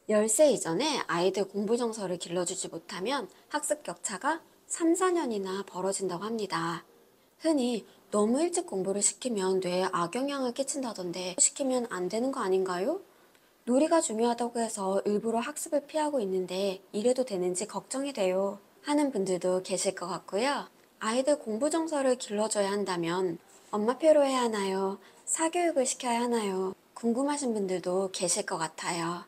10세 이전에 아이들 공부 정서를 길러주지 못하면 학습 격차가 3, 4년이나 벌어진다고 합니다. 흔히 너무 일찍 공부를 시키면 뇌에 악영향을 끼친다던데 시키면 안 되는 거 아닌가요? 놀이가 중요하다고 해서 일부러 학습을 피하고 있는데 이래도 되는지 걱정이 돼요. 하는 분들도 계실 것 같고요. 아이들 공부 정서를 길러줘야 한다면 엄마표로 해야 하나요? 사교육을 시켜야 하나요? 궁금하신 분들도 계실 것 같아요.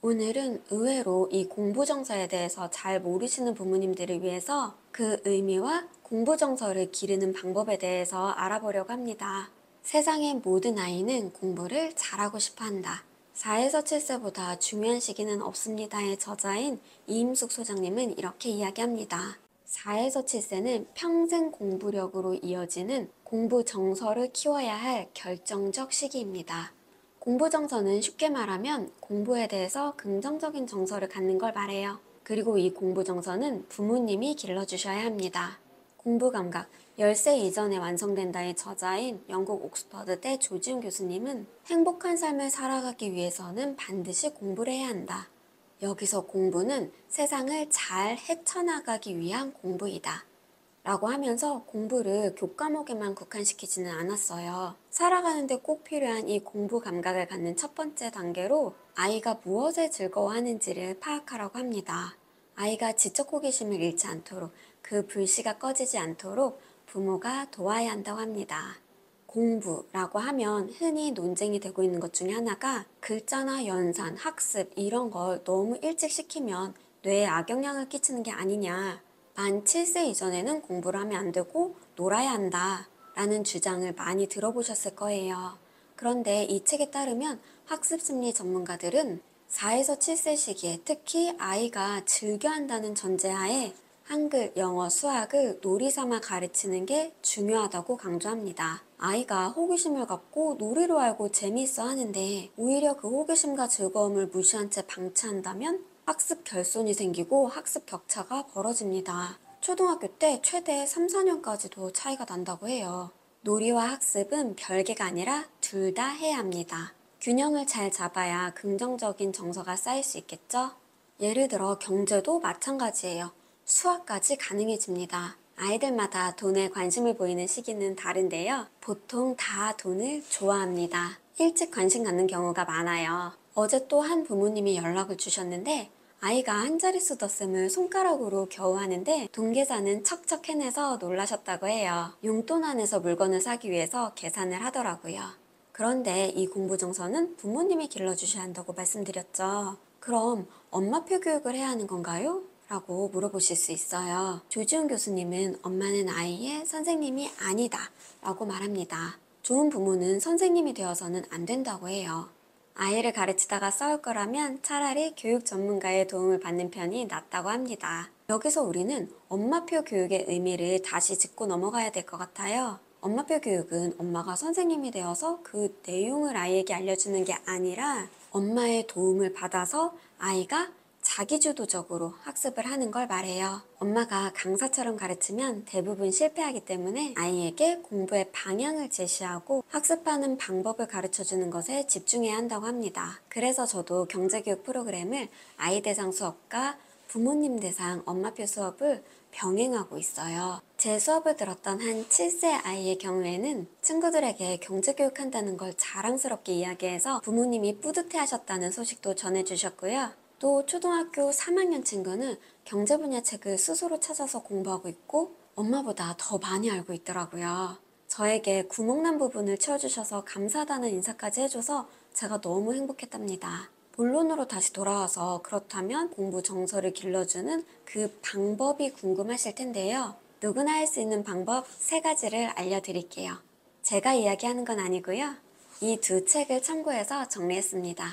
오늘은 의외로 이 공부 정서에 대해서 잘 모르시는 부모님들을 위해서 그 의미와 공부 정서를 기르는 방법에 대해서 알아보려고 합니다. 세상의 모든 아이는 공부를 잘하고 싶어 한다. 4에서 7세보다 중요한 시기는 없습니다의 저자인 이임숙 소장님은 이렇게 이야기합니다. 4에서 7세는 평생 공부력으로 이어지는 공부 정서를 키워야 할 결정적 시기입니다. 공부 정서는 쉽게 말하면 공부에 대해서 긍정적인 정서를 갖는 걸 말해요. 그리고 이 공부 정서는 부모님이 길러주셔야 합니다. 공부 감각, 10세 이전에 완성된다의 저자인 영국 옥스퍼드대 조지훈 교수님은 행복한 삶을 살아가기 위해서는 반드시 공부를 해야 한다. 여기서 공부는 세상을 잘 헤쳐나가기 위한 공부이다. 라고 하면서 공부를 교과목에만 국한시키지는 않았어요. 살아가는데 꼭 필요한 이 공부 감각을 갖는 첫 번째 단계로 아이가 무엇에 즐거워하는지를 파악하라고 합니다. 아이가 지적 호기심을 잃지 않도록 그 불씨가 꺼지지 않도록 부모가 도와야 한다고 합니다. 공부라고 하면 흔히 논쟁이 되고 있는 것 중에 하나가 글자나 연산, 학습 이런 걸 너무 일찍 시키면 뇌에 악영향을 끼치는 게 아니냐. 만 7세 이전에는 공부를 하면 안 되고 놀아야 한다 라는 주장을 많이 들어보셨을 거예요. 그런데 이 책에 따르면 학습심리 전문가들은 4에서 7세 시기에 특히 아이가 즐겨 한다는 전제하에 한글, 영어, 수학을 놀이 삼아 가르치는 게 중요하다고 강조합니다. 아이가 호기심을 갖고 놀이로 알고 재미있어 하는데 오히려 그 호기심과 즐거움을 무시한 채 방치한다면 학습 결손이 생기고 학습 격차가 벌어집니다. 초등학교 때 최대 3, 4년까지도 차이가 난다고 해요. 놀이와 학습은 별개가 아니라 둘 다 해야 합니다. 균형을 잘 잡아야 긍정적인 정서가 쌓일 수 있겠죠? 예를 들어 경제도 마찬가지예요. 수학까지 가능해집니다. 아이들마다 돈에 관심을 보이는 시기는 다른데요. 보통 다 돈을 좋아합니다. 일찍 관심 갖는 경우가 많아요. 어제 또 한 부모님이 연락을 주셨는데 아이가 한 자릿수 덧셈을 손가락으로 겨우 하는데 돈 계산은 척척 해내서 놀라셨다고 해요. 용돈 안에서 물건을 사기 위해서 계산을 하더라고요. 그런데 이 공부 정서는 부모님이 길러주셔야 한다고 말씀드렸죠. 그럼 엄마표 교육을 해야 하는 건가요? 라고 물어보실 수 있어요. 조지훈 교수님은 엄마는 아이의 선생님이 아니다 라고 말합니다. 좋은 부모는 선생님이 되어서는 안 된다고 해요. 아이를 가르치다가 싸울 거라면 차라리 교육 전문가의 도움을 받는 편이 낫다고 합니다. 여기서 우리는 엄마표 교육의 의미를 다시 짚고 넘어가야 될 것 같아요. 엄마표 교육은 엄마가 선생님이 되어서 그 내용을 아이에게 알려주는 게 아니라 엄마의 도움을 받아서 아이가 자기주도적으로 학습을 하는 걸 말해요. 엄마가 강사처럼 가르치면 대부분 실패하기 때문에 아이에게 공부의 방향을 제시하고 학습하는 방법을 가르쳐주는 것에 집중해야 한다고 합니다. 그래서 저도 경제교육 프로그램을 아이 대상 수업과 부모님 대상 엄마표 수업을 병행하고 있어요. 제 수업을 들었던 한 7세 아이의 경우에는 친구들에게 경제교육한다는 걸 자랑스럽게 이야기해서 부모님이 뿌듯해 하셨다는 소식도 전해주셨고요. 또 초등학교 3학년 친구는 경제 분야 책을 스스로 찾아서 공부하고 있고 엄마보다 더 많이 알고 있더라고요. 저에게 구멍난 부분을 채워주셔서 감사하다는 인사까지 해줘서 제가 너무 행복했답니다. 본론으로 다시 돌아와서 그렇다면 공부 정서를 길러주는 그 방법이 궁금하실 텐데요. 누구나 할 수 있는 방법 3가지를 알려드릴게요. 제가 이야기하는 건 아니고요. 이 2책을 참고해서 정리했습니다.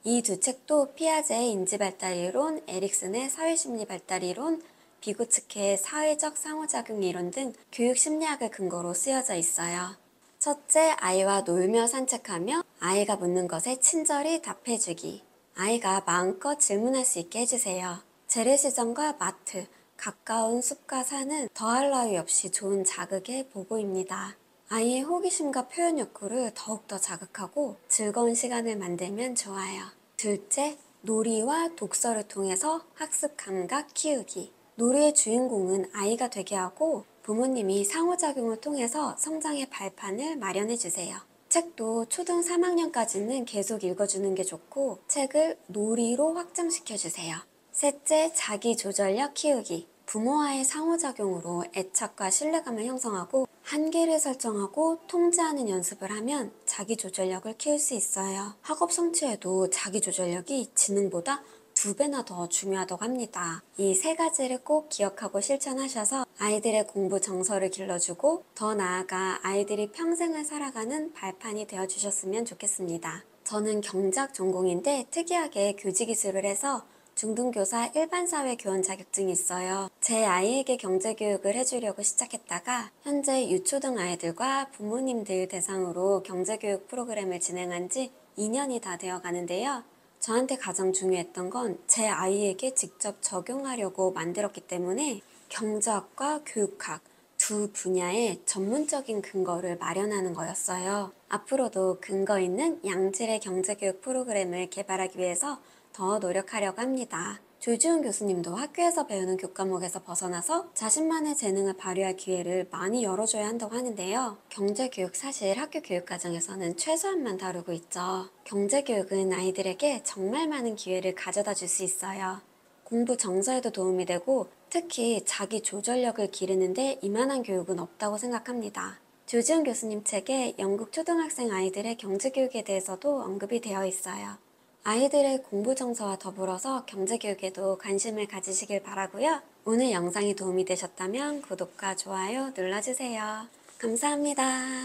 이 2책도 피아제의 인지발달이론, 에릭슨의 사회심리발달이론, 비고츠케의 사회적 상호작용 이론 등 교육심리학을 근거로 쓰여져 있어요. 첫째, 아이와 놀며 산책하며 아이가 묻는 것에 친절히 답해주기. 아이가 마음껏 질문할 수 있게 해주세요. 재래시장과 마트, 가까운 숲과 산은 더할 나위 없이 좋은 자극의 보고입니다. 아이의 호기심과 표현 욕구를 더욱더 자극하고 즐거운 시간을 만들면 좋아요. 둘째, 놀이와 독서를 통해서 학습 감각 키우기. 놀이의 주인공은 아이가 되게 하고 부모님이 상호작용을 통해서 성장의 발판을 마련해 주세요. 책도 초등 3학년까지는 계속 읽어주는 게 좋고 책을 놀이로 확장시켜 주세요. 셋째, 자기조절력 키우기. 부모와의 상호작용으로 애착과 신뢰감을 형성하고 한계를 설정하고 통제하는 연습을 하면 자기조절력을 키울 수 있어요. 학업 성취에도 자기조절력이 지능보다 2배나 더 중요하다고 합니다. 이 3가지를 꼭 기억하고 실천하셔서 아이들의 공부 정서를 길러주고 더 나아가 아이들이 평생을 살아가는 발판이 되어주셨으면 좋겠습니다. 저는 경제학 전공인데 특이하게 교직이수를 해서 중등교사 일반사회 교원 자격증이 있어요. 제 아이에게 경제교육을 해주려고 시작했다가 현재 유초등 아이들과 부모님들 대상으로 경제교육 프로그램을 진행한 지 2년이 다 되어 가는데요. 저한테 가장 중요했던 건 제 아이에게 직접 적용하려고 만들었기 때문에 경제학과 교육학 두 분야의 전문적인 근거를 마련하는 거였어요. 앞으로도 근거 있는 양질의 경제교육 프로그램을 개발하기 위해서 더 노력하려고 합니다. 조지훈 교수님도 학교에서 배우는 교과목에서 벗어나서 자신만의 재능을 발휘할 기회를 많이 열어줘야 한다고 하는데요. 경제교육 사실 학교 교육과정에서는 최소한만 다루고 있죠. 경제교육은 아이들에게 정말 많은 기회를 가져다 줄 수 있어요. 공부 정서에도 도움이 되고 특히 자기 조절력을 기르는데 이만한 교육은 없다고 생각합니다. 조지훈 교수님 책에 영국 초등학생 아이들의 경제교육에 대해서도 언급이 되어 있어요. 아이들의 공부 정서와 더불어서 경제교육에도 관심을 가지시길 바라고요. 오늘 영상이 도움이 되셨다면 구독과 좋아요 눌러주세요. 감사합니다.